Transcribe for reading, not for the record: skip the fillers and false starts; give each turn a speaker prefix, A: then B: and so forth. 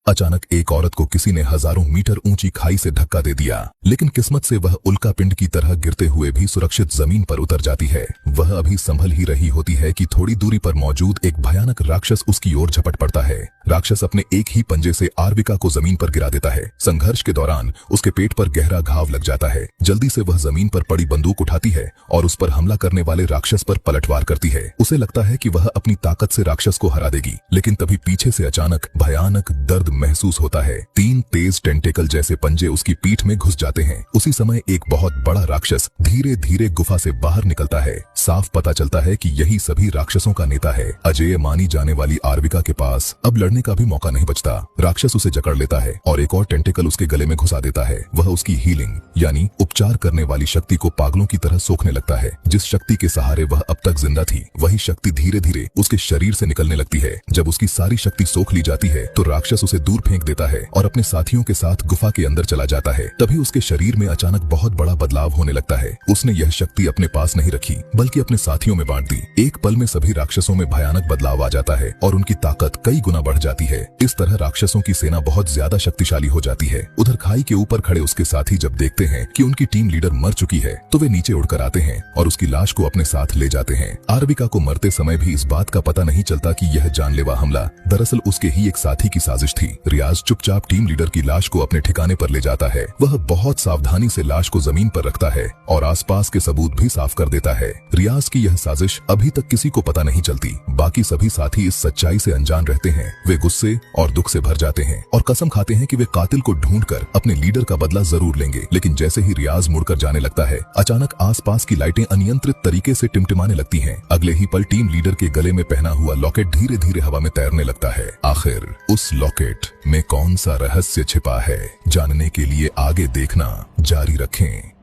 A: अचानक एक औरत को किसी ने हजारों मीटर ऊंची खाई से धक्का दे दिया, लेकिन किस्मत से वह उल्का पिंड की तरह गिरते हुए भी सुरक्षित जमीन पर उतर जाती है। वह अभी संभल ही रही होती है कि थोड़ी दूरी पर मौजूद एक भयानक राक्षस उसकी ओर झपट पड़ता है। राक्षस अपने एक ही पंजे से आर्विका को जमीन पर गिरा देता है। संघर्ष के दौरान उसके पेट पर गहरा घाव लग जाता है। जल्दी से वह जमीन पर पड़ी बंदूक उठाती है और उस पर हमला करने वाले राक्षस पर पलटवार करती है। उसे लगता है कि वह अपनी ताकत से राक्षस को हरा देगी, लेकिन तभी पीछे से अचानक भयानक दर्द महसूस होता है। 3 तेज टेंटेकल जैसे पंजे उसकी पीठ में घुस जाते हैं। उसी समय एक बहुत बड़ा राक्षस धीरे धीरे गुफा से बाहर निकलता है। साफ पता चलता है कि यही सभी राक्षसों का नेता है। अजेय मानी जाने वाली आर्विका के पास अब लड़ने का भी मौका नहीं बचता। राक्षस उसे जकड़ लेता है और एक और टेंटेकल उसके गले में घुसा देता है। वह उसकी हीलिंग यानी उपचार करने वाली शक्ति को पागलों की तरह सोखने लगता है। जिस शक्ति के सहारे वह अब तक जिंदा थी, वही शक्ति धीरे धीरे उसके शरीर से निकलने लगती है। जब उसकी सारी शक्ति सोख ली जाती है तो राक्षस उसे दूर फेंक देता है और अपने साथियों के साथ गुफा के अंदर चला जाता है। तभी उसके शरीर में अचानक बहुत बड़ा बदलाव होने लगता है। उसने यह शक्ति अपने पास नहीं रखी, बल्कि अपने साथियों में बांट दी। एक पल में सभी राक्षसों में भयानक बदलाव आ जाता है और उनकी ताकत कई गुना बढ़ जाती है। इस तरह राक्षसों की सेना बहुत ज्यादा शक्तिशाली हो जाती है। उधर खाई के ऊपर खड़े उसके साथी जब देखते हैं कि उनकी टीम लीडर मर चुकी है, तो वे नीचे उड़कर आते हैं और उसकी लाश को अपने साथ ले जाते हैं। आर्विका को मरते समय भी इस बात का पता नहीं चलता कि यह जानलेवा हमला दरअसल उसके ही एक साथी की साजिश थी। रियाज चुपचाप टीम लीडर की लाश को अपने ठिकाने पर ले जाता है। वह बहुत सावधानी से लाश को जमीन पर रखता है और आसपास के सबूत भी साफ कर देता है। रियाज की यह साजिश अभी तक किसी को पता नहीं चलती। बाकी सभी साथी इस सच्चाई से अनजान रहते हैं। वे गुस्से और दुख से भर जाते हैं और कसम खाते हैं कि वे कातिल को ढूंढकर अपने लीडर का बदला जरूर लेंगे। लेकिन जैसे ही रियाज मुड़कर जाने लगता है, अचानक आसपास की लाइटें अनियंत्रित तरीके से टिमटिमाने लगती हैं। अगले ही पल टीम लीडर के गले में पहना हुआ लॉकेट धीरे धीरे हवा में तैरने लगता है। आखिर उस लॉकेट में कौन सा रहस्य छिपा है, जानने के लिए आगे देखना जारी रखें।